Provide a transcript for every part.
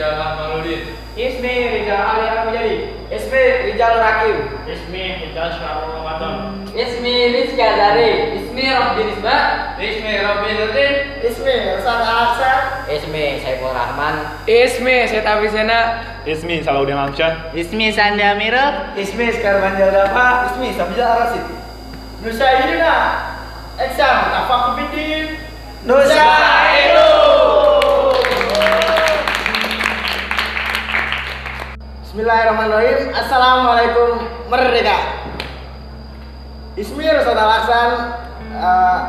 Rizal Ahmadudin. Ismi Rizal Ali Al-Mujadi. Ismi Rizal Rakim. Ismi Rizal Syarul Ramadan. Ismi Rizky Azari. Ismi Rabbi Nisba. Ismi Robin Nurdin. Ismi Hasan Al-Aksan. Ismi Saiful Rahman. Ismi Seta Visena. Ismi Salahuddin Amsyah. Ismi Sandi Amirul. Ismi Sekarban Jaldafa. Ismi Sabila Arasid. Nusairina. Eksam Tafakubiddin. Nusairu. Bismillahirrahmanirrahim. Assalamualaikum merdeka. Ismi Rusad Al-Aksan.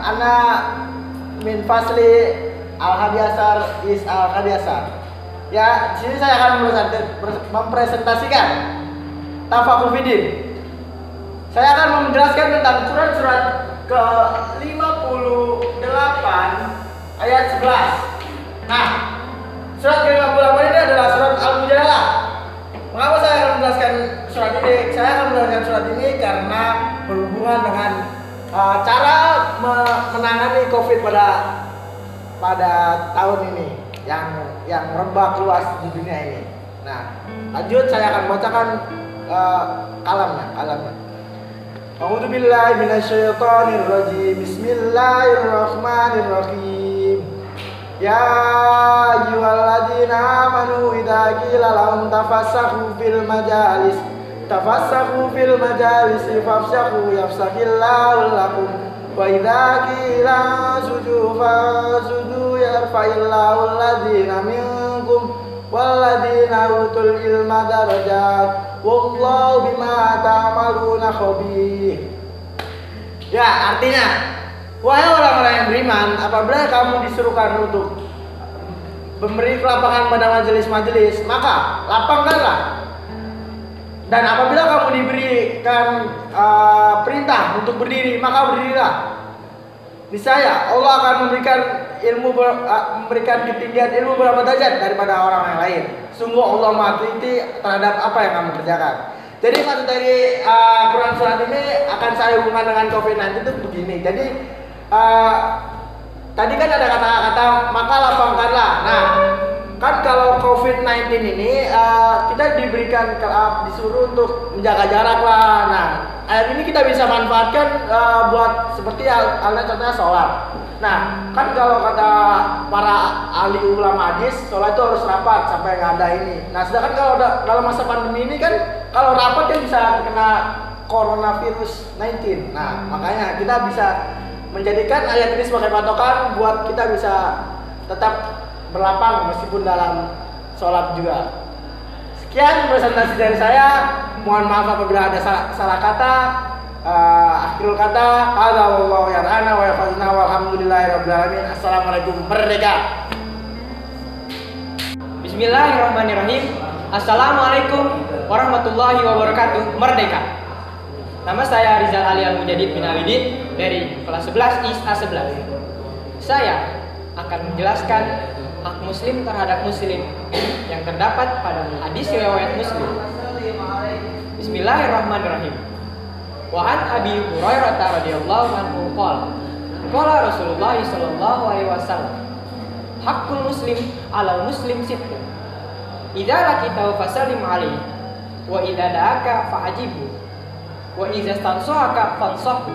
Ana min fasli Al-Hadiasar is Al-Hadiasar. Ya, di sini saya akan mempresentasikan Tafaqul Fiddin. Saya akan menjelaskan tentang surat-surat ke-58 ayat 11. Nah, surat ke-58 ini adalah surat Al-Mujadalah. Mengapa saya akan menjelaskan surat ini? Saya akan menjelaskan surat ini karena berhubungan dengan cara menangani COVID pada tahun ini yang merebak luas di dunia ini. Nah, lanjut saya akan bacakan kalamnya. A'udzu billahi minasyaitonir rajim. Bismillahirrahmanirrahim. Ya ayyuhalladzina amanu idza qila lahum tafassahu fil majalis fafsahu yafsahillahu lakum wa idza qila sujudu fasujudu yarfa'illahu alladzina minkum walladzina utul ilma darajat wallahu bima ta'maluna khabir. Ya, artinya, wahai orang-orang yang beriman, apabila kamu disuruhkan untuk memberi kelapangan pada majelis-majelis, maka lapangkanlah. Dan apabila kamu diberikan perintah untuk berdiri, maka berdirilah. Niscaya Allah akan memberikan ketinggian ilmu berapa derajat daripada orang yang lain. Sungguh Allah Maha teliti terhadap apa yang kamu kerjakan. Jadi maksud dari Quran surat ini akan saya hubungkan dengan COVID-19 itu begini. Jadi tadi kan ada kata-kata maka lapangkanlah. Nah, kan kalau COVID-19 ini kita disuruh untuk menjaga jarak lah. Nah, ayat ini kita bisa manfaatkan buat seperti halnya contohnya sholat. Nah, kan kalau kata para ahli ulama hadis, sholat itu harus rapat sampai nggak ada ini. Nah, sedangkan kalau dalam masa pandemi ini kan kalau rapat kan bisa kena coronavirus 19. Nah, makanya kita bisa menjadikan ayat ini sebagai patokan buat kita bisa tetap berlapang meskipun dalam sholat juga. Sekian presentasi dari saya. Mohon maaf apabila ada salah kata. Akhirul kata, hadza wallahu yarhana wa yafazna walhamdulillahirabbil alamin. Assalamualaikum merdeka. Bismillahirrahmanirrahim. Assalamualaikum warahmatullahi wabarakatuh. Merdeka. Nama saya Rizal Ali Al-Mujadi bin Alidin dari kelas 11 IS A11. Saya akan menjelaskan hak muslim terhadap muslim yang terdapat pada hadis riwayat Muslim. Bismillahirrahmanirrahim. Wa an Abi Hurairah radhiyallahu anhu qala Rasulullah sallallahu alaihi wasallam haqqul muslim 'alal muslim sittun idza laqitahu fasallim alaihi wa idza da'aka fa'ajibu wa idza stansahaka fansahu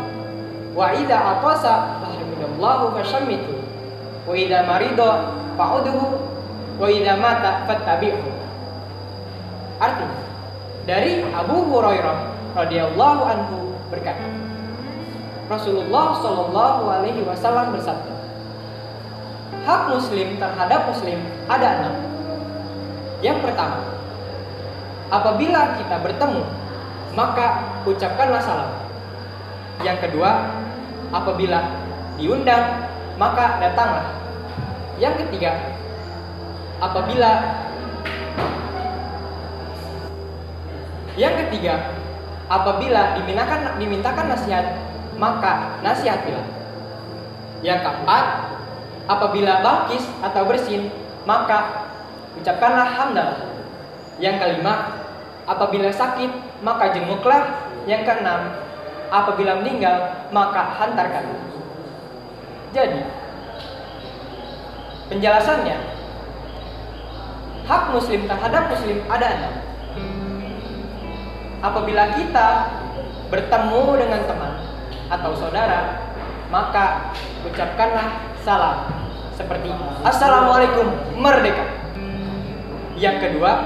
wa idza atasa fahmidallahu fashammitu wa idza marida fa'udhu wa idza mata fattabi'hu. Artinya, dari Abu Hurairah radhiyallahu anhu berkata, Rasulullah sallallahu alaihi wasallam bersabda, hak muslim terhadap muslim ada 6. Yang pertama, apabila kita bertemu, maka ucapkanlah salam. Yang kedua, apabila diundang, maka datanglah. Yang ketiga, apabila dimintakan nasihat, maka nasihatilah. Yang keempat, apabila bangkis atau bersin, maka ucapkanlah hamdalah. Yang kelima, apabila sakit, maka jenguklah. Yang keenam, apabila meninggal, maka hantarkanlah. Jadi, penjelasannya, hak muslim terhadap muslim ada 6. Apabila kita bertemu dengan teman atau saudara, maka ucapkanlah salam seperti Assalamualaikum merdeka. Yang kedua,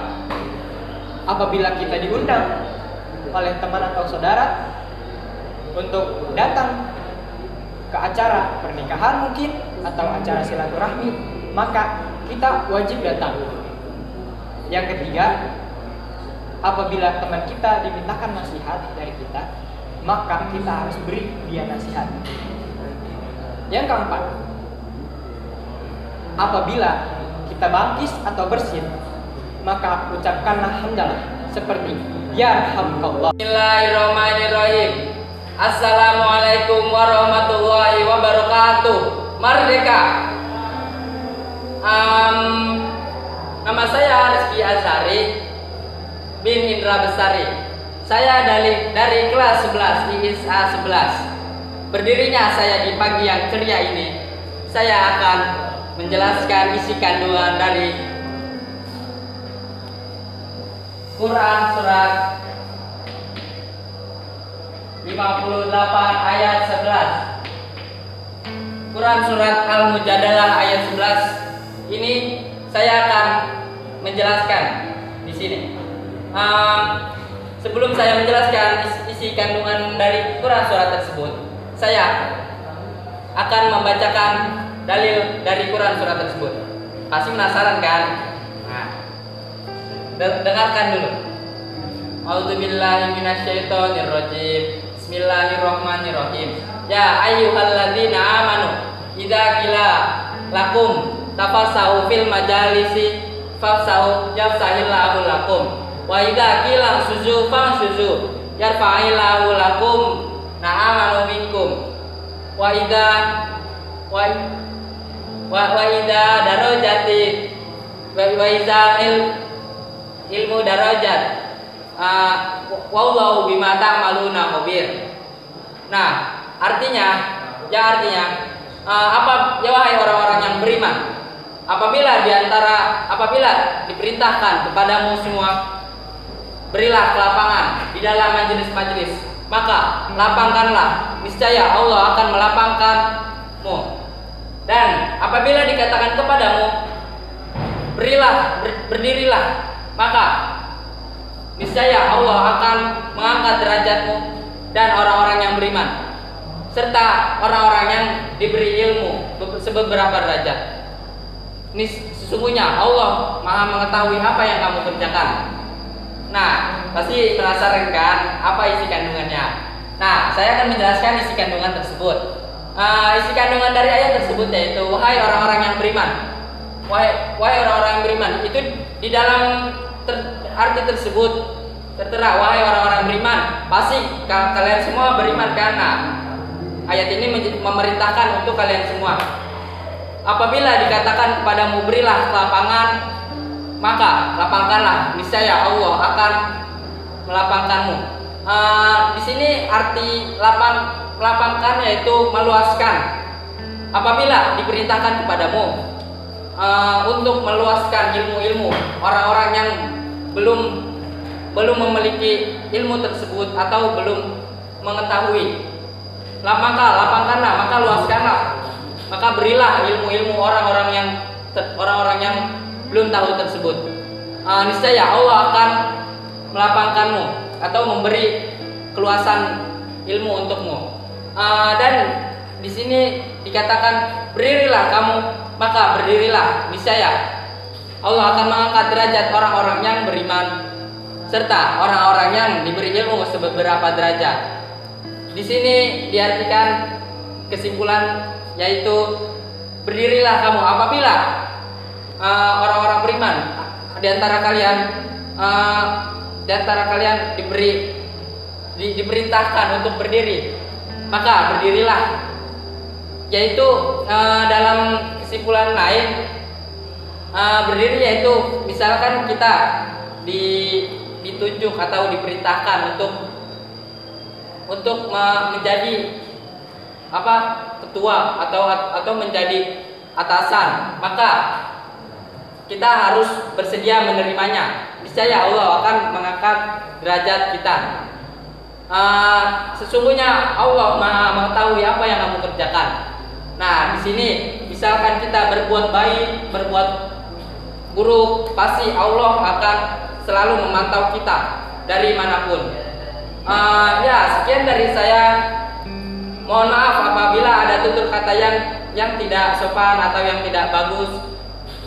apabila kita diundang oleh teman atau saudara untuk datang ke acara pernikahan mungkin atau acara silaturahmi, maka kita wajib datang. Yang ketiga, apabila teman kita dimintakan nasihat dari kita, maka kita harus beri dia nasihat. Yang keempat, apabila kita bangkis atau bersin, maka ucapkanlah hamdalah seperti yarhamkallah. Bismillahirrahmanirrahim. Assalamualaikum warahmatullahi wabarakatuh. Merdeka. Nama saya Rizky Azhari bin Indra Bestari. Saya dari kelas 11 ISA 11. Berdirinya saya di pagi yang ceria ini, saya akan menjelaskan isi kandungan dari Quran surat 58 ayat 11. Quran surat Al-Mujadalah ayat 11. Ini saya akan menjelaskan di sini. Sebelum saya menjelaskan isi kandungan dari Quran surat tersebut, saya akan membacakan dalil dari Quran surat tersebut. Pasti penasaran kan? Nah, dengarkan dulu. A'udzubillahi minasyaitonirrajim. Bismillahirrahmanirrahim. Ya ayyuhalladzina amanu idza qila lakum tafassahu fil majalisi fafsahu yafsahillahu lakum wa idza qila suzu fansuzu yarfa'illahu lakum na'amanu minkum wa idza darajati wa idza ilmu darajat wallahu bima ta'maluna khabir. Nah, artinya apa ya wahai orang-orang yang beriman, apabila diperintahkan kepadamu semua, berilah kelapangan di dalam majelis-majelis, maka lapangkanlah, niscaya Allah akan melapangkanmu. Dan apabila dikatakan kepadamu, berdirilah, maka niscaya Allah akan mengangkat derajatmu dan orang-orang yang beriman serta orang-orang yang diberi ilmu sebeberapa derajat. Sesungguhnya Allah Maha mengetahui apa yang kamu kerjakan. Nah, pasti penasaran kan apa isi kandungannya? Nah, saya akan menjelaskan isi kandungan tersebut. Isi kandungan dari ayat tersebut yaitu wahai orang-orang yang beriman. Wahai orang-orang yang beriman, itu di dalam arti tersebut tertera wahai orang-orang beriman, pasti kalian semua beriman karena ayat ini memerintahkan untuk kalian semua. Apabila dikatakan kepadamu berilah kelapangan, maka lapangkanlah, niscaya Allah akan melapangkanmu. Di sini arti melapangkan yaitu meluaskan. Apabila diperintahkan kepadamu untuk meluaskan ilmu-ilmu orang-orang yang belum memiliki ilmu tersebut atau belum mengetahui, maka lapangkanlah, maka luaskanlah, maka berilah ilmu-ilmu orang-orang yang belum tahu tersebut. Niscaya Allah akan melapangkanmu atau memberi keluasan ilmu untukmu. Dan di sini dikatakan berdirilah kamu, maka berdirilah, niscaya Allah akan mengangkat derajat orang-orang yang beriman serta orang-orang yang diberi ilmu sebeberapa derajat. Di sini diartikan kesimpulan yaitu berdirilah kamu apabila orang-orang beriman di antara kalian diperintahkan untuk berdiri, maka berdirilah. Yaitu dalam kesimpulan lain, berdiri yaitu misalkan kita ditunjuk atau diperintahkan untuk menjadi ketua atau menjadi atasan, maka kita harus bersedia menerimanya. Niscaya Allah akan mengangkat derajat kita. Sesungguhnya Allah Maha mengetahui apa yang kamu kerjakan. Nah, di sini misalkan kita berbuat baik, berbuat buruk, pasti Allah akan selalu memantau kita dari manapun. Ya, sekian dari saya. Mohon maaf apabila ada tutur kata yang tidak sopan atau yang tidak bagus.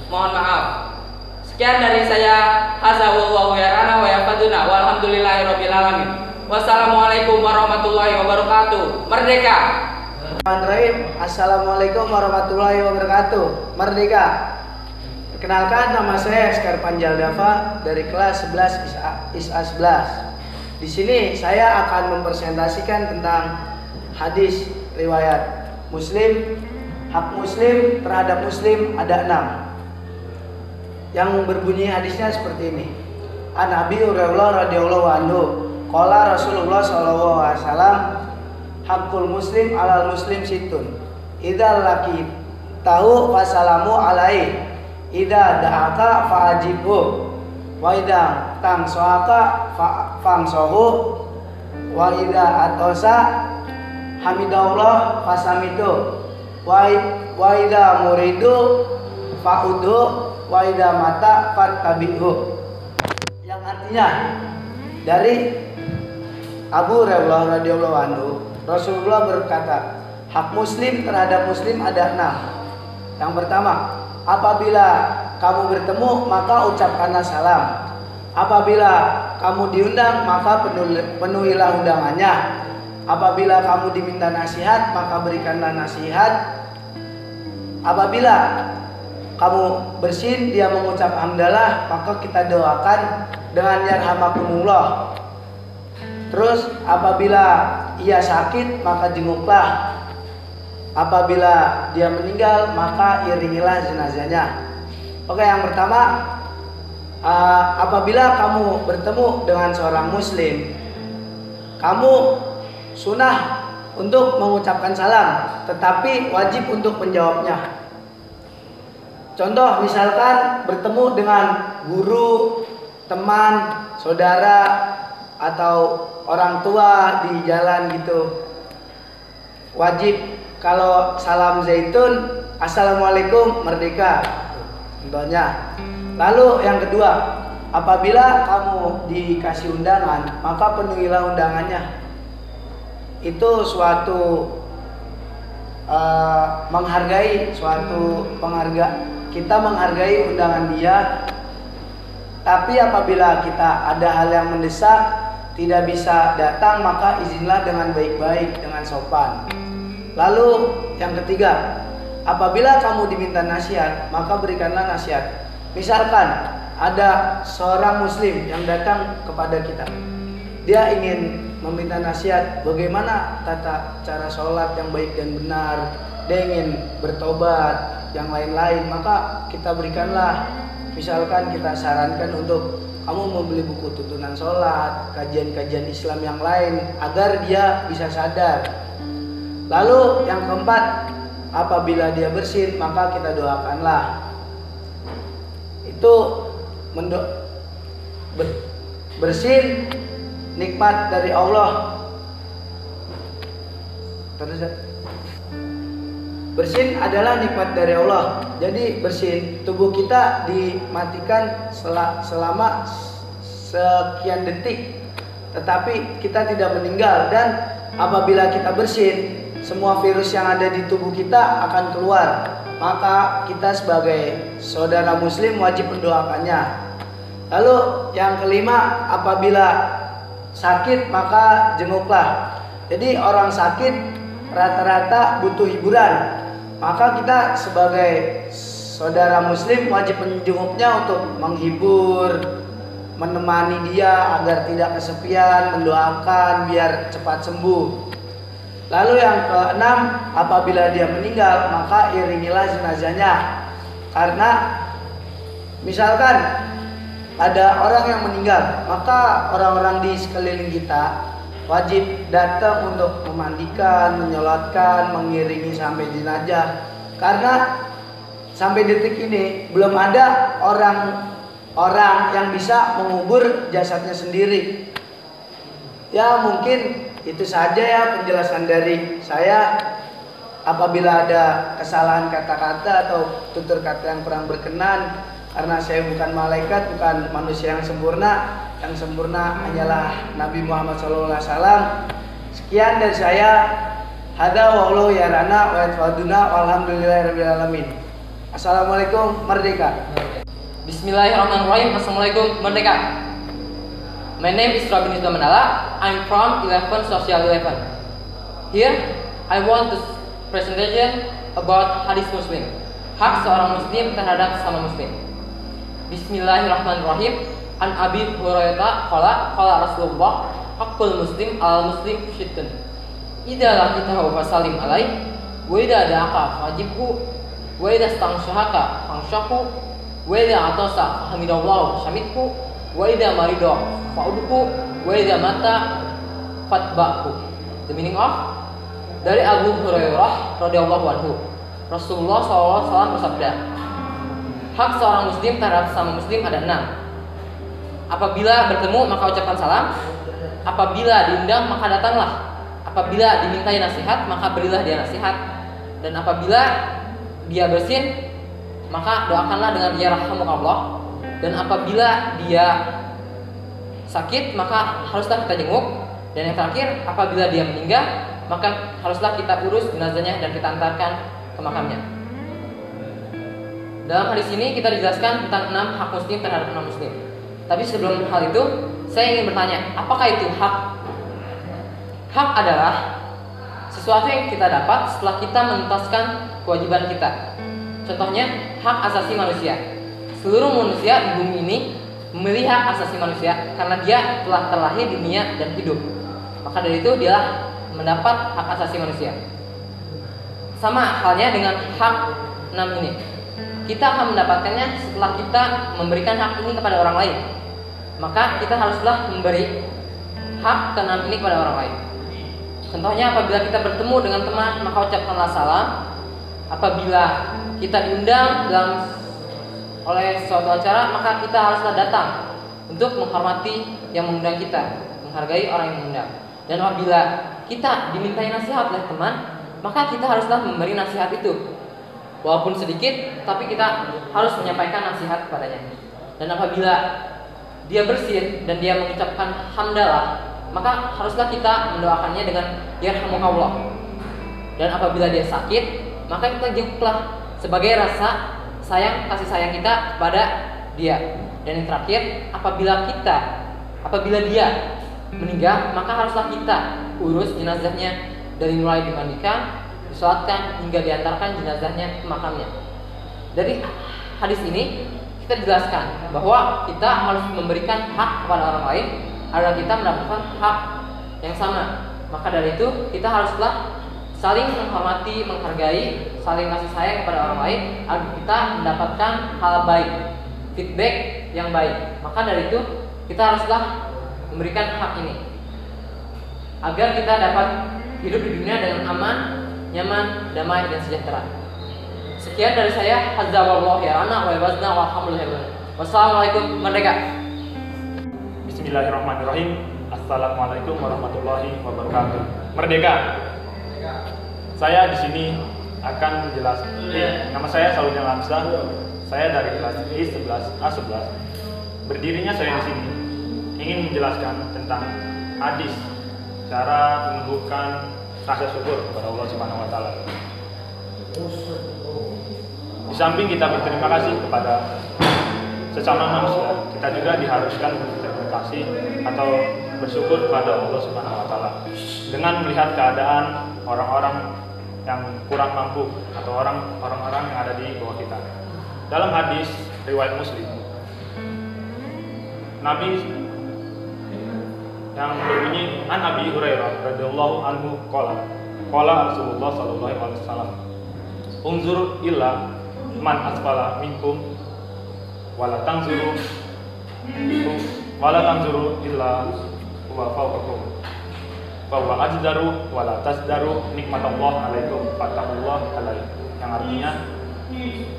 Mohon maaf. Sekian dari saya. Hadza wallahu yarana wa yafaduna walhamdulillahirabbil alamin. Wassalamualaikum warahmatullahi wabarakatuh. Merdeka. Bismillahirrahmanirrahim. Assalamualaikum warahmatullahi wabarakatuh. Merdeka. Perkenalkan, nama saya Eskar Panjal Dava dari kelas 11 ISA 11. Di sini saya akan mempresentasikan tentang hadis riwayat Muslim. Hak Muslim terhadap Muslim ada 6. Yang berbunyi hadisnya seperti ini. An Abi Hurairah radhiyallahu anhu, qala Rasulullah sallallahu alaihi wasallam, hakul muslim alal muslim situn. Idza laki tahu fasalamu alaihi, idza da'aka fa'ajibhu, wa idza tamsaka famsahu, wa idza atosa hamidallah fasamitu, wa idza muridu fa'udhu, wa idza mata fattabi'hu. Yang artinya dari Abu Hurairah radhiyallahu anhu, Rasulullah berkata, hak muslim terhadap muslim ada 6. Yang pertama, apabila kamu bertemu maka ucapkanlah salam. Apabila kamu diundang maka penuhilah undangannya. Apabila kamu diminta nasihat maka berikanlah nasihat. Apabila kamu bersin dia mengucap hamdalah maka kita doakan dengan yarhamakumullah. Terus apabila ia sakit maka jenguklah. Apabila dia meninggal maka iringilah jenazahnya. Oke, yang pertama, apabila kamu bertemu dengan seorang muslim, kamu sunnah untuk mengucapkan salam, tetapi wajib untuk menjawabnya. Contoh, misalkan bertemu dengan guru, teman, saudara, atau orang tua di jalan gitu, wajib kalau salam zaitun, assalamualaikum, merdeka, contohnya. Lalu yang kedua, apabila kamu dikasih undangan maka penuhilah undangannya. Itu suatu menghargai, suatu kita menghargai undangan dia. Tapi apabila kita ada hal yang mendesak tidak bisa datang maka izinlah dengan baik-baik, dengan sopan. Lalu yang ketiga, apabila kamu diminta nasihat maka berikanlah nasihat. Misalkan ada seorang muslim yang datang kepada kita, dia ingin meminta nasihat bagaimana tata cara sholat yang baik dan benar, dia ingin bertobat, yang lain-lain, maka kita berikanlah. Misalkan kita sarankan untuk kamu membeli buku tuntunan sholat, kajian-kajian Islam yang lain agar dia bisa sadar. Lalu yang keempat, apabila dia bersin maka kita doakanlah. Itu bersin nikmat dari Allah. Bersin adalah nikmat dari Allah. Jadi bersin, tubuh kita dimatikan selama sekian detik, tetapi kita tidak meninggal. Dan apabila kita bersin, semua virus yang ada di tubuh kita akan keluar. Maka kita sebagai saudara muslim wajib mendoakannya. Lalu yang kelima, apabila sakit maka jenguklah. Jadi orang sakit rata-rata butuh hiburan, maka kita sebagai saudara muslim wajib menjenguknya untuk menghibur, menemani dia agar tidak kesepian, mendoakan biar cepat sembuh. Lalu yang keenam, apabila dia meninggal maka iringilah jenazahnya. Karena misalkan ada orang yang meninggal, maka orang-orang di sekeliling kita wajib datang untuk memandikan, menyolatkan, mengiringi sampai jenazah. Karena sampai detik ini belum ada orang yang bisa mengubur jasadnya sendiri. Ya mungkin itu saja ya penjelasan dari saya. Apabila ada kesalahan kata-kata atau tutur kata yang kurang berkenan, karena saya bukan malaikat, bukan manusia yang sempurna hanyalah Nabi Muhammad SAW. Sekian dari saya. Hada wallahu yarana wa yatfaduna walhamdulillahirabbil alamin. Assalamualaikum, merdeka. Bismillahirrahmanirrahim. Assalamualaikum, merdeka. My name is Robin Islam Mandala. I'm from 11 Social 11. Here I want to presentation about hadis Muslim. Hak seorang Muslim terhadap sesama Muslim. Bismillahirrahmanirrahim. An Abi Hurairah qala Rasulullah haqqul muslim al muslim syittun. Idza laqitahu fasalim alaihi wa idza da'aka fajibhu wa idza stanshahaka fanshahu wa idza atasa hamidallahu syamithu wa idza marido fa'udhu wa idza mata fatba'hu. The meaning of dari Abu Hurairah radhiyallahu anhu, Rasulullah SAW bersabda, hak seorang muslim terhadap sesama muslim ada 6. Apabila bertemu maka ucapkan salam, apabila diundang maka datanglah, apabila dimintai nasihat maka berilah dia nasihat, dan apabila dia bersin maka doakanlah dengan ya rahmukallah, dan apabila dia sakit maka haruslah kita jenguk, dan yang terakhir apabila dia meninggal maka haruslah kita urus jenazahnya dan kita antarkan ke makamnya. Dalam hadis ini kita dijelaskan tentang 6 hak muslim terhadap 6 muslim. Tapi sebelum hal itu, saya ingin bertanya, apakah itu hak? Hak adalah sesuatu yang kita dapat setelah kita menuntaskan kewajiban kita. Contohnya, hak asasi manusia. Seluruh manusia di bumi ini memiliki hak asasi manusia karena dia telah terlahir di dunia dan hidup. Maka dari itu dialah mendapat hak asasi manusia. Sama halnya dengan hak 6 ini. Kita akan mendapatkannya setelah kita memberikan hak ini kepada orang lain. Maka kita haruslah memberi hak ke-6 ini kepada orang lain. Contohnya apabila kita bertemu dengan teman maka ucapkanlah salam. Apabila kita diundang oleh suatu acara maka kita haruslah datang untuk menghormati yang mengundang kita, menghargai orang yang mengundang. Dan apabila kita dimintai nasihat oleh teman, maka kita haruslah memberi nasihat itu, walaupun sedikit, tapi kita harus menyampaikan nasihat kepadanya. Dan apabila dia bersin dan dia mengucapkan hamdalah, maka haruslah kita mendoakannya dengan yarhamukallah. Dan apabila dia sakit, maka kita jenguklah sebagai rasa kasih sayang kita kepada dia. Dan yang terakhir, apabila dia meninggal, maka haruslah kita urus jenazahnya dari mulai dimandikan, disolatkan hingga diantarkan jenazahnya ke makamnya. Dari hadis ini kita jelaskan bahwa kita harus memberikan hak kepada orang lain agar kita mendapatkan hak yang sama. Maka dari itu kita haruslah saling menghormati, menghargai, saling kasih sayang kepada orang lain agar kita mendapatkan hal baik, feedback yang baik. Maka dari itu kita haruslah memberikan hak ini agar kita dapat hidup di dunia dengan aman, nyaman, damai dan sejahtera. Sekian dari saya. Hadza wallahu yarana wa yabazna walhamdulillah. Wassalamualaikum, merdeka. Bismillahirrahmanirrahim. Assalamualaikum warahmatullahi wabarakatuh. Merdeka. Saya di sini akan menjelaskan. Nama saya Saudina Lamsa. Saya dari kelas I11A11. Berdirinya saya di sini ingin menjelaskan tentang hadis, cara menumbuhkan rasa syukur kepada Allah Subhanahu wa taala. Di samping kita berterima kasih kepada sesama manusia, kita juga diharuskan berterima kasih atau bersyukur kepada Allah Subhanahu wa taala dengan melihat keadaan orang-orang yang kurang mampu atau orang-orang yang ada di bawah kita. Dalam hadis riwayat Muslim, Nabi yang berbunyi an Abi Hurairah radhiyallahu anhu qala Rasulullah sallallahu alaihi wasallam unzur illa man asfala minkum wala tanzuru illa huwa fawqakum fa huwa ajdaru wala tasdaru nikmatallah alaikum fattaqullah alaihi, yang artinya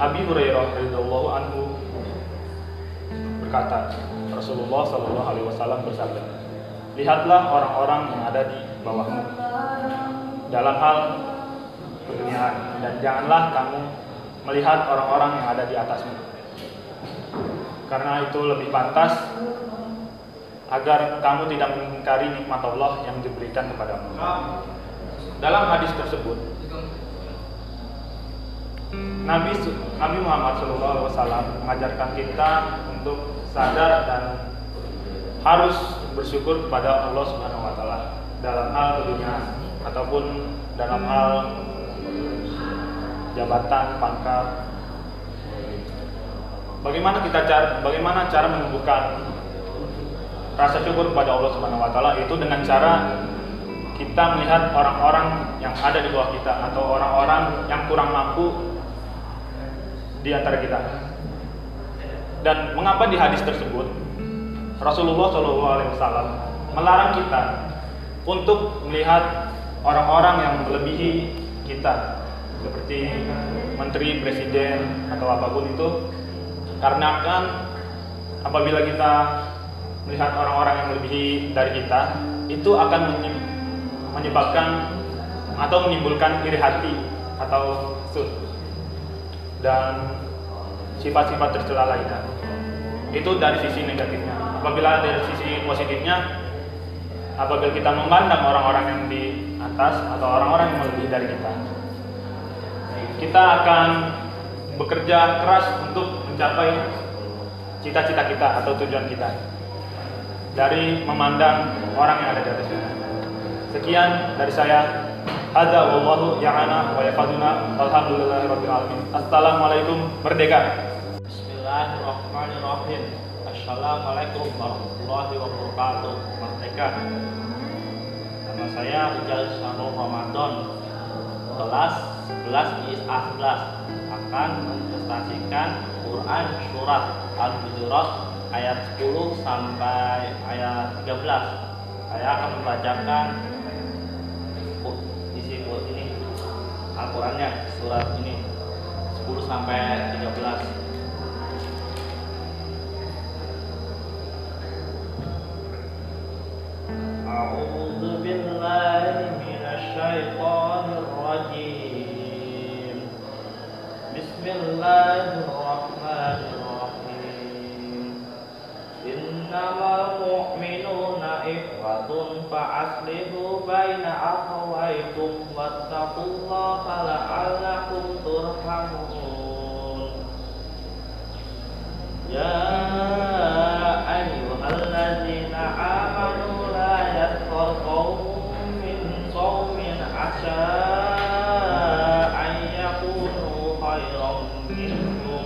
Abi Hurairah radhiyallahu anhu berkata, Rasulullah Shallallahu Alaihi Wasallam bersabda, lihatlah orang-orang yang ada di bawahmu dalam hal keduniaan, dan janganlah kamu melihat orang-orang yang ada di atasmu, karena itu lebih pantas agar kamu tidak mengingkari nikmat Allah yang diberikan kepadamu. Dalam hadis tersebut, Nabi Muhammad SAW mengajarkan kita untuk sadar dan harus bersyukur kepada Allah Subhanahu Wa Taala dalam hal keduniaan ataupun dalam hal jabatan, pangkat. Bagaimana cara menumbuhkan rasa syukur kepada Allah Subhanahu Wa Taala? Itu dengan cara kita melihat orang-orang yang ada di bawah kita atau orang-orang yang kurang mampu di antara kita. Dan mengapa di hadis tersebut Rasulullah SAW melarang kita untuk melihat orang-orang yang melebihi kita, seperti menteri, presiden, atau apapun itu, karena kan apabila kita melihat orang-orang yang melebihi dari kita, itu akan menyebabkan atau menimbulkan iri hati atau hasud dan sifat-sifat tercela lainnya. Itu dari sisi negatifnya. Apabila dari sisi positifnya, apabila kita memandang orang-orang yang di atas atau orang-orang yang melebihi dari kita akan bekerja keras untuk mencapai cita-cita kita atau tujuan kita dari memandang orang yang ada di atas kita. Sekian dari saya. Hadza wallahu ya'ana wa yafaduna walhamdulillahirabbil alamin. Assalamualaikum, merdeka. Bismillahirrahmanirrahim. Assalamualaikum warahmatullahi wabarakatuh. Merdeka. Nama saya Rijal Syarul Ramadan, kelas 11 ISA 11, akan mempresentasikan Quran surat Al-Hujurat ayat 10 sampai ayat 13. Saya akan membacakan isi ini Al-Qurannya, surat ini 10 sampai 13. A'udzu billahi minasy syaithanir rajim. Bismillahirrahmanirrahim. Innamal mu'minuna ikhwatun fa'aslihu baina akhawaykum wattaqullaha la'allakum turhamun. Ya ayyuhalladzina amanu la yaskhar qaumun min qaumin 'asaa an yakunu khairan minhum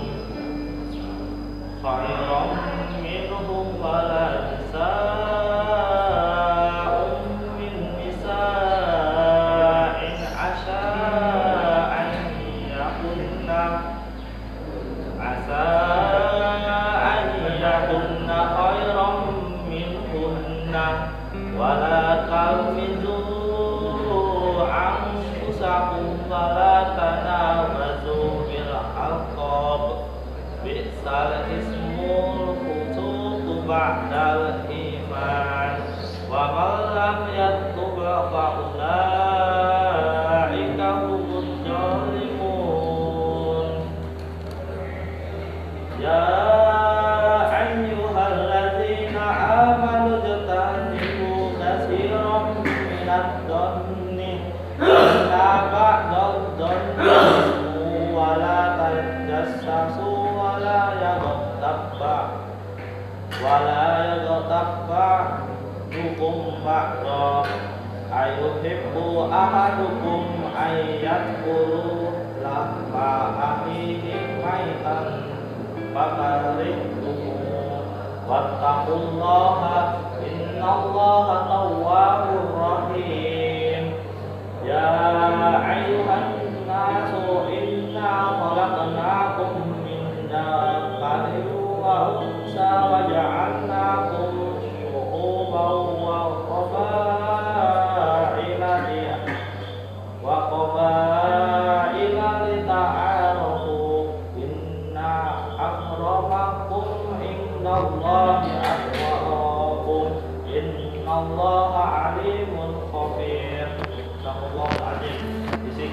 wala nisa'un min nisa'in 'asaa an yakunna khairan minhunna wala talmizu anfusakum wala tanabazu bil alqab bi'sal ismul fusuq ba'dal iman wa man lam yatub fa ulaika humuz zalimun. Ya ayyuhalladzina amanu jtanibu katsiran minadh dhanni inna ba'dadh dhanni wa la tajassasu wa la yaghtab ba'dukum ba'dha ayuhibbu ahadukum ayyakulu lahma akhihi maitan fakarihtumu wattaqullaha innallaha tawwabur rahim. Ya ayyuhan nasu inna khalaqnakum min dhakarin wa unsa wa ja'alnakum syu'uban wa qabaila lita'arafu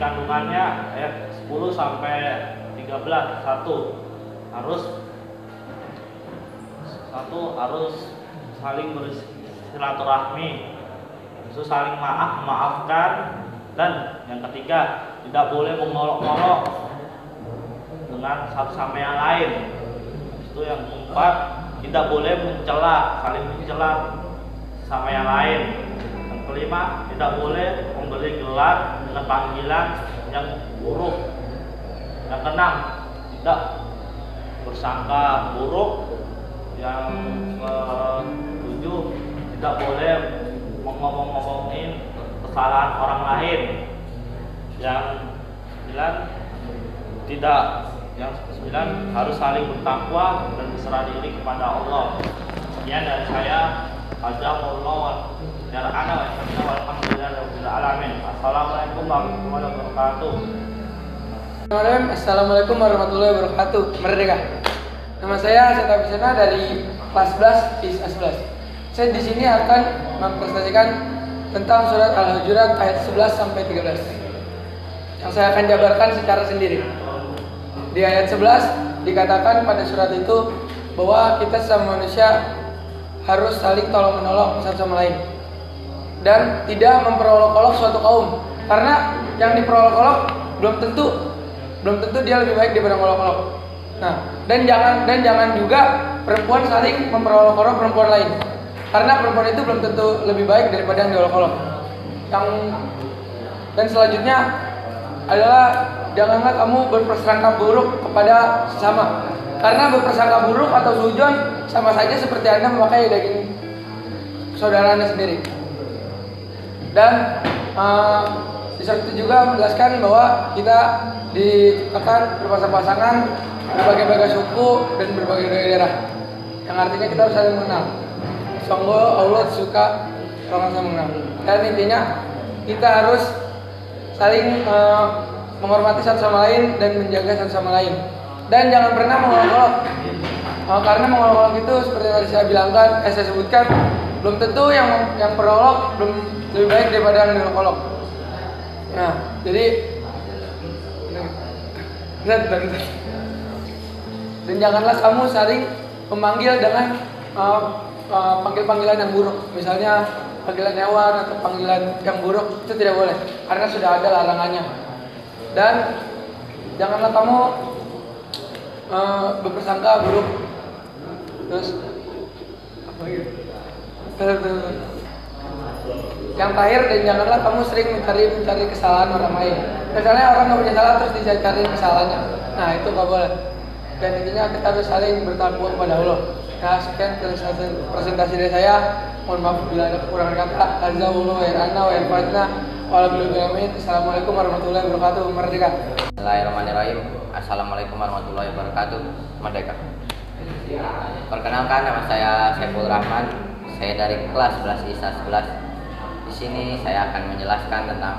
kandungannya ayat 10 sampai 13. Harus saling bersilaturahmi, saling maafkan, dan yang ketiga tidak boleh mengolok-olok dengan satu sama yang lain. Itu yang keempat, tidak boleh saling mencela sama yang lain. Yang kelima, tidak boleh memberi gelar dengan panggilan yang buruk. Yang keenam, tidak bersangka buruk. Yang ketujuh, tidak boleh ngomongin kesalahan orang lain. Yang sembilan, harus saling bertakwa dan berserah diri kepada Allah. Sekian dari saya. Jazakumullah khairan. Assalamualaikum warahmatullahi wabarakatuh. Assalamualaikum warahmatullahi wabarakatuh. Merdeka. Nama saya Seta Bisana dari kelas 11 IS A11. Saya di sini akan mempresentasikan tentang surat Al-Hujurat ayat 11 sampai 13. Yang saya akan jabarkan secara sendiri. Di ayat 11 dikatakan pada surat itu bahwa kita sesama manusia harus saling tolong menolong satu sama lain dan tidak memperolok-olok suatu kaum, karena yang diperolok-olok belum tentu dia lebih baik daripada olok-olok. Nah, dan jangan juga perempuan saling memperolok-olok perempuan lain, karena perempuan itu belum tentu lebih baik daripada yang diolok-olok. Dan selanjutnya adalah janganlah kamu berprasangka buruk kepada sesama, karena berprasangka buruk atau suudzon sama saja seperti Anda memakai daging saudara Anda sendiri. Dan di saat itu juga menjelaskan bahwa kita diciptakan berpasang-pasangan, berbagai-bagai suku dan berbagai daerah, yang artinya kita harus saling mengenal. Sungguh Allah suka orang saling mengenal. Dan intinya kita harus saling menghormati satu sama lain dan menjaga satu sama lain. Dan jangan pernah mengolok-olok, karena mengolok-olok itu seperti yang tadi saya sebutkan, belum tentu yang perolok belum lebih baik daripada yang diolok-olok. Nah, jadi dan janganlah kamu saling memanggil dengan panggilan yang buruk, misalnya panggilan hewan atau panggilan yang buruk, itu tidak boleh karena sudah ada larangannya. Dan janganlah kamu berprasangka buruk. Terus apa lagi? Yang terakhir, dan janganlah kamu sering mencari kesalahan orang lain. Misalnya orang nggak punya salah terus dicari kesalahannya. Nah, itu nggak boleh. Dan intinya kita harus saling bertakwa kepada Allah. Nah, sekian presentasi dari saya. Mohon maaf bila ada kekurangan kata. Jazakumullah khairan wa yanfa'na wa Assalamualaikum warahmatullahi wabarakatuh. Merdeka. Bismillahirrahmanirrahim. Assalamualaikum warahmatullahi wabarakatuh. Merdeka. Perkenalkan, nama saya Saiful Rahman. Saya dari kelas 11 ISA 11. Di sini saya akan menjelaskan tentang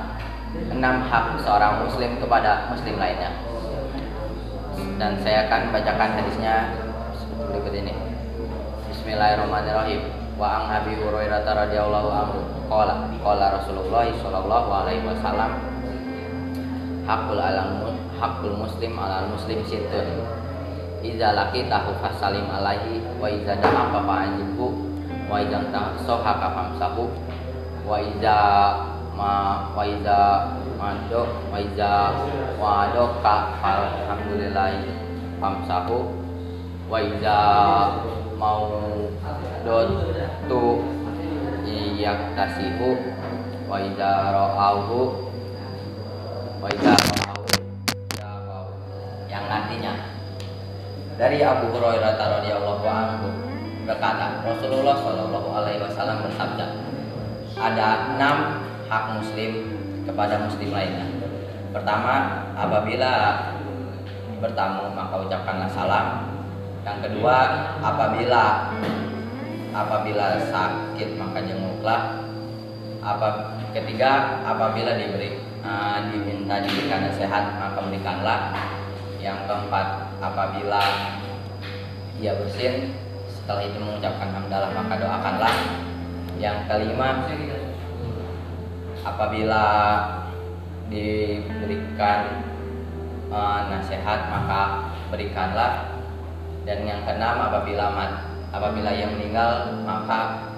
6 hak seorang muslim kepada muslim lainnya. Dan saya akan bacakan hadisnya seperti berikut ini. Bismillahirrahmanirrahim. Wa an Abi Hurairah radhiyallahu anhu qala Rasulullah sallallahu alaihi wasallam hakul muslim alal muslim sittun idza laqitahu fasalim alaihi wa idza da'a fa'anjibhu wa idza tahsahaka famsahu wa idza wa'adoka alhamdulillah famsahu wa idza mau dotu yaktasihu wa idza ra'auhu yang artinya dari Abu Hurairah radhiyallahu anhu berkata, Rasulullah Shallallahu alaihi wasallam bersabda, ada 6 hak muslim kepada muslim lainnya. Pertama, apabila bertamu maka ucapkanlah salam. Yang kedua, apabila sakit maka jenguklah. Ketiga, apabila diminta diberikan nasihat maka berikanlah. Yang keempat, apabila ia bersin setelah itu mengucapkan hamdalah maka doakanlah. Yang kelima, apabila diberikan nasihat maka berikanlah. Dan yang keenam, apabila ia meninggal maka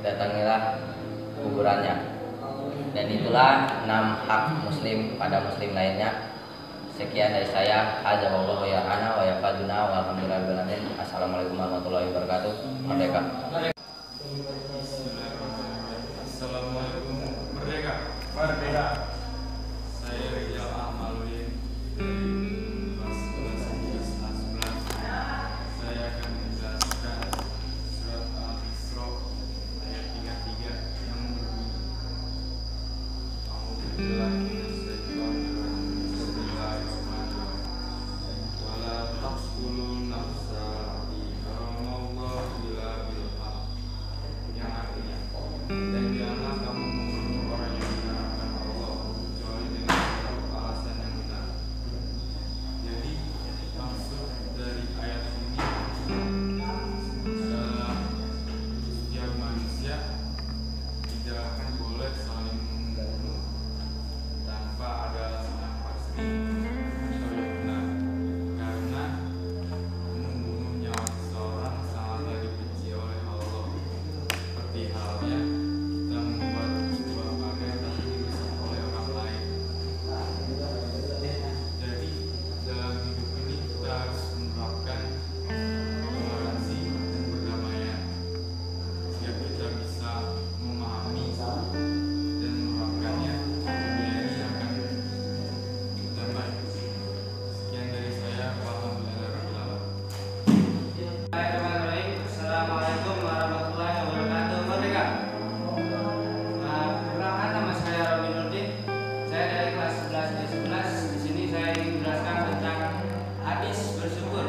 datangilah kuburannya. Dan itulah 6 hak muslim pada muslim lainnya. Sekian dari saya. Hadza wallahu ya'ana wa yafaduna walhamdulillahirabbil alamin. Assalamualaikum warahmatullahi wabarakatuh. Merdeka. Assalamualaikum. Merdeka. Merdeka. Saya Rizal Ahmaludin dari kelas 11 Saya akan menjelaskan surat Al-Isra ayat 33 yang berbunyi A'udzubillahi minasyaitonirrajim. Bismillahirrahmanirrahim. Wala taqtulun nafsa allati haramallahu illa bil haqq. Yang artinya, dan janganlah kamu membunuh orang yang diharamkan Allah kecuali dengan suatu alasan yang benar. Jadi maksud dari ayat ini adalah setiap manusia tidak akan boleh saling membunuh tanpa ada alasan yang pasti atau yang benar, karena membunuh nyawa seseorang sangatlah dibenci oleh Allah, seperti halnya kita membuat sebuah karya tapi dirusak oleh orang lain. Jadi dalam hidup ini kita harus menerapkan toleransi dan perdamaian sehingga kita bisa memahami dan menerapkannya. Dunia ini akan damai. Sekian dari saya. Alhamdulillahirabbil alamin. Bismillahirrahmanirrahim. Assalamualaikum warahmatullahi wabarakatuh. Merdeka. Perkenalkan, nama saya Robi Nurdin. Saya dari kelas 11 Di sini saya ingin menjelaskan tentang hadis bersyukur.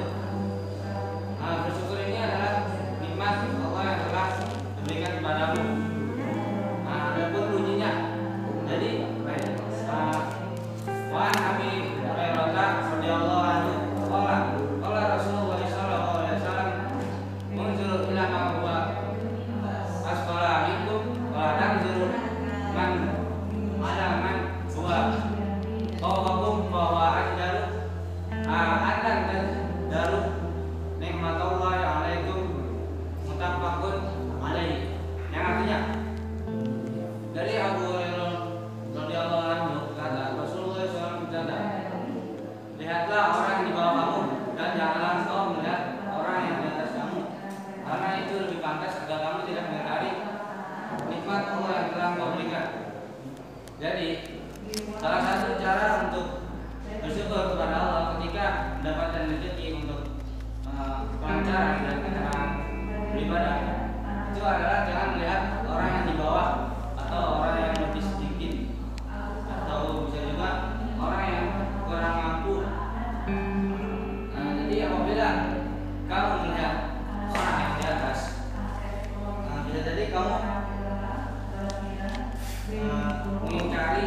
Bersyukur ini adalah nikmat Allah yang telah diberikan kepadamu. Adapun bunyinya. Jadi, wa Nabi Hurairah radhiyallahu anhu qala Rasulullah sallallahu alaihi wasallam munzur ila ma huwa asqala minkum wa tanzuru man ala man huwa qawwakum wa huwa ajdaru akan daru nikmatullahi alaikum mutafaqun alaihi. Yang artinya, dari Abu Hurairah radhiyallahu anhu kata Rasulullah SAW berkata, lihatlah orang yang di bawah kamu dan janganlah engkau melihat orang yang di atas kamu, karena itu lebih pantas agar kamu tidak mengingkari nikmat Allah yang telah engkau berikan. Jadi salah satu cara untuk bersyukur kepada Allah ketika mendapatkan rezeki untuk kelancaran dan kendaraan beribadah itu adalah jangan melihat orang yang di bawah atau orang yang lebih sedikit atau bisa juga orang yang kurang mampu. Jadi apabila kamu melihat orang yang di atas, bisa jadi kamu mengingkari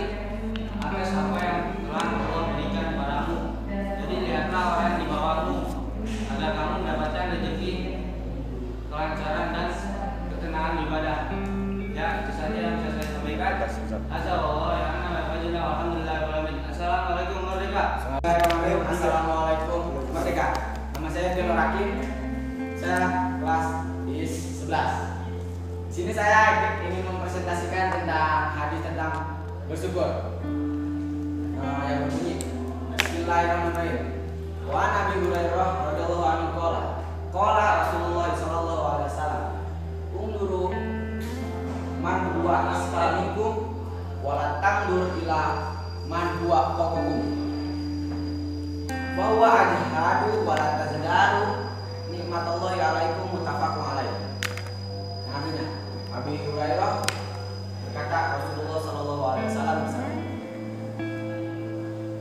atas apa yang telah Allah berikan padamu. Jadi lihatlah orang yang di bawahmu agar kamu mendapatkan rezeki, kelancaran dan ketenangan ibadah. Ya, itu saja yang bisa saya sampaikan. Assalamualaikum merdeka. Assalamualaikum merdeka. Nama saya Dino Rakim. Saya kelas 11. Di sini saya ingin mempresentasikan tentang hadis tentang bersyukur. Yang berbunyi Bismillahirrahmanirrahim. Wa Nabi Hurairah radhiyallahu anhu qala Rasulullah sallallahu alaihi wasallam unduru man huwa asfal minkum wa la tandur ila man huwa fawqakum wa huwa ajhadu wa la tazdaru nikmatullahi alaikum muttafaqun alaih. Artinya, Abi Hurairah berkata Rasulullah sallallahu alaihi wasallam bersabda,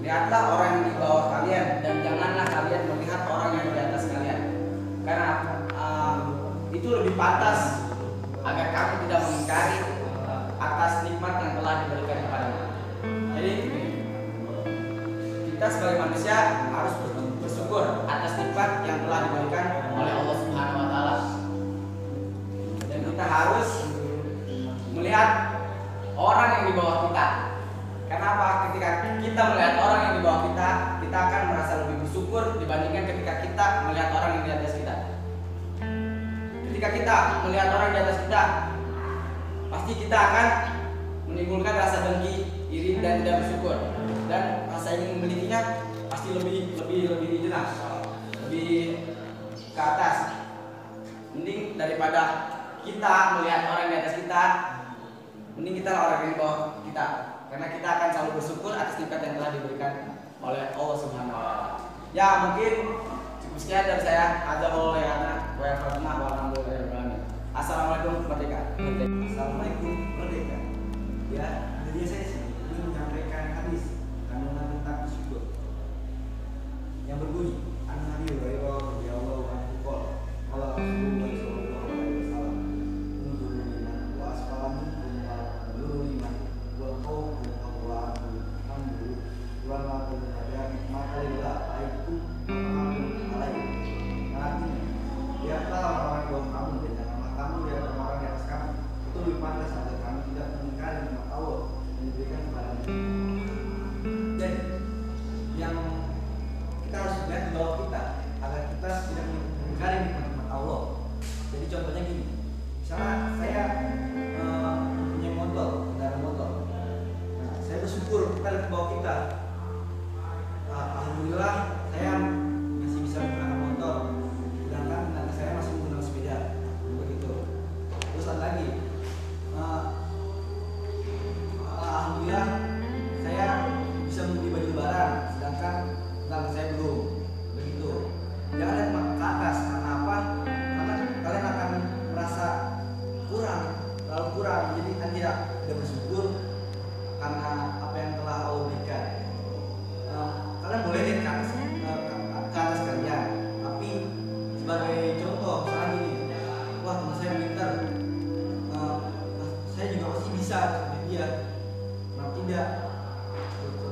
lihatlah orang yang di bawah kalian dan janganlah kalian melihat orang yang di atas kalian, karena itu lebih pantas agar kamu tidak mengingkari atas nikmat yang telah diberikan kepadamu. Jadi kita sebagai manusia harus bersyukur atas nikmat yang telah diberikan oleh Allah Subhanahu wa taala. Dan kita harus melihat orang yang di bawah kita Karena apa? Ketika kita melihat orang yang di bawah kita, kita akan merasa lebih bersyukur dibandingkan ketika kita melihat orang yang di atas kita. Ketika kita melihat orang di atas kita, pasti kita akan menimbulkan rasa dengki, iri dan tidak bersyukur. Dan rasa ingin memilikinya pasti lebih jelas, lebih ke atas. Mending daripada kita melihat orang di atas kita, mending kita orang yang di bawah kita. Karena kita akan selalu bersyukur atas nikmat yang telah diberikan oleh Allah Subhanahu wa taala. Ya, mungkin cukup sekian dari saya. Assalamualaikum merdeka. Assalamualaikum merdeka. Ya, jadi saya ingin menyampaikan hadis kandungan tentang syukur yang berbunyi an Nabi Hurairah radhiyallahu anhu qala qala Rasulullah sallallahu alaihi wasallam unzur liman wa asfalani unzur liman wa qawmu Allahu hamdu wa ma tunada makalillah aitu alaikum. Artinya, lihatlah orang-orang di bawah kamu dan janganlah kamu lihat orang di atas kamu. Itu lebih pantas agar kami tidak mengingkari nikmat Allah yang diberikan kepada kita. Jadi, yang kita harus lihat di bawah kita agar kita tidak mengingkari nikmat Allah. Jadi contohnya gini, misalnya saya punya motor, kendaraan motor. Nah, saya bersyukur kita lihat di bawah kita. Alhamdulillah saya masih bisa menggunakan motor, sedangkan tenaga saya masih menggunakan sepeda, begitu. Terus ada lagi, alhamdulillah saya bisa membeli baju lebaran, sedangkan tenaga saya belum, begitu. Jangan lihat ke atas, karena apa? Karena kalian akan merasa kurang, terlalu kurang, jadi kan tidak bersyukur karena apa yang telah Allah berikan. Kalian boleh lihat ke atas kalian, tapi sebagai contoh misalnya gini, wah teman saya pintar, saya juga masih bisa seperti dia. Kenapa tidak?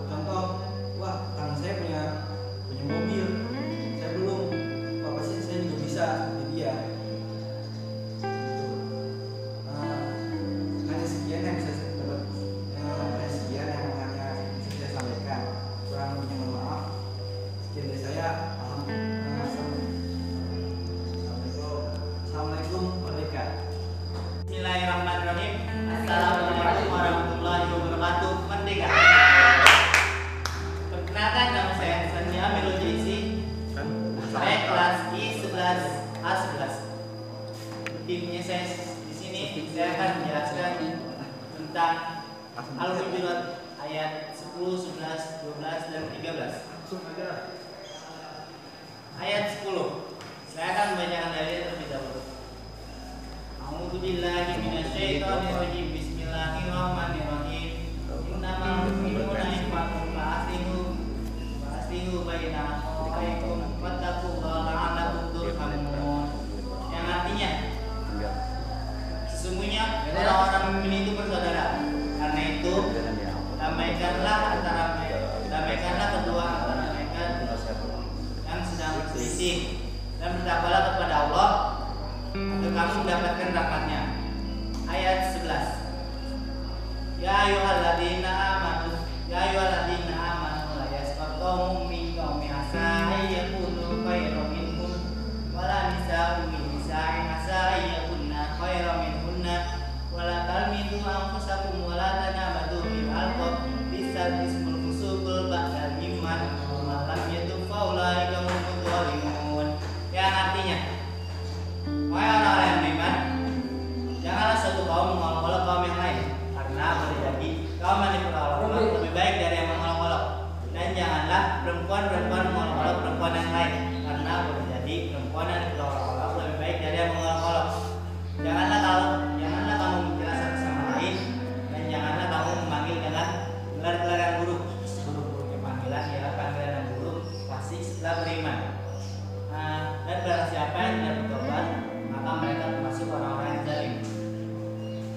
Contoh, wah teman saya punya mobil, saya belum, wah pasti saya juga bisa seperti dia. Hanya sekian yang bisa saya dapat, sekian yang hanya bisa saya sampaikan. Kurang lebihnya mohon maaf. Sekian dari saya. Assalamualaikum merdeka. Bismillahirrahmanirrahim. Assalamualaikum warahmatullahi wabarakatuh. Merdeka. Perkenalkan, nama saya Sandi Amirul Jaisi. Saya kelas I11A11. Timnya saya di sini. Saya akan menjelaskan tentang Al-Hujurat ayat 10, 11, 12, dan 13. Ayat 10. Saya akan membacakan dari terlebih dahulu. A'udzubillahi minasyaitonirrajim. Bismillahirrahmanirrahim. Innamal mu'minuna ikhwatun fa'aslihu baina akhawaykum wattaqullaha la'allakum turhamun. Yang artinya, sesungguhnya orang-orang mukmin itu bersaudara. Karena itu, damaikanlah kedua antara mereka yang sedang berselisih, dan bertakwalah kepada Allah agar kamu mendapatkan rahmatnya. Ayat 11. Ya ayyuhalladzina amanu la yaskhar qaumun min qaumin asa ayyakunu khairan minhum wala nisa'un min nisa'in asa ayyakunna khairan minhunna wala talmizu anfusakum wala tanabadu bil alqab bisal ismul fusuqul ba'dal iman wa lam yatub faulaika humudz zalimun. Yang artinya, wahai orang-orang yang beriman, janganlah satu kaum mengolok-olok kaum yang lain, karena boleh jadi kaum yang diperolok lebih baik dari yang mengolok-olok. Dan janganlah perempuan mengolok-olok perempuan yang lain, karena boleh jadi perempuan yang diperolok lebih baik dari yang mengolok-olok. Janganlah kamu mencela satu sama lain, dan janganlah kamu memanggil dengan gelar-gelar yang buruk. Buruk-buruknya panggilan ialah panggilan yang buruk fasik setelah beriman. Dan barang siapa yang tidak bertobat, maka mereka termasuk orang-orang yang zalim.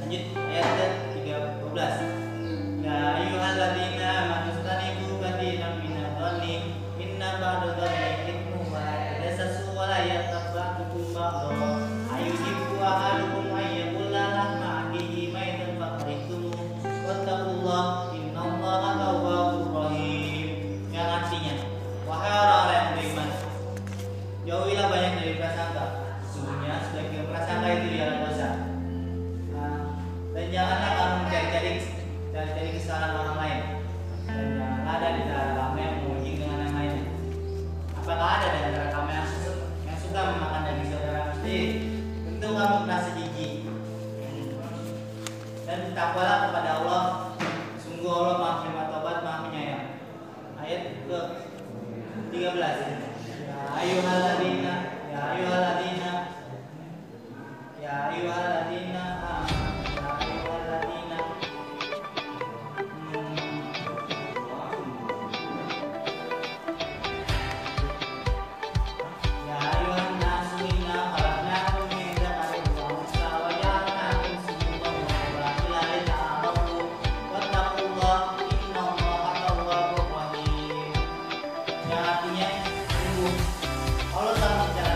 Lanjut ayat 13. Ya ayyuhalladzina amanu istanibu katsiran minadh-dhanni inna ba'dadh-dhanni ithmun wa la tajassasu wa la yaghtab ba'dukum ba'dha ayuhibbu ahadukum ayyakulla lahma akhihi maitan fakarihtumuh wattaqullaha innallaha ayyuhalladzina ya ayyuhalladzina ya ayyuhalladzina Allah telah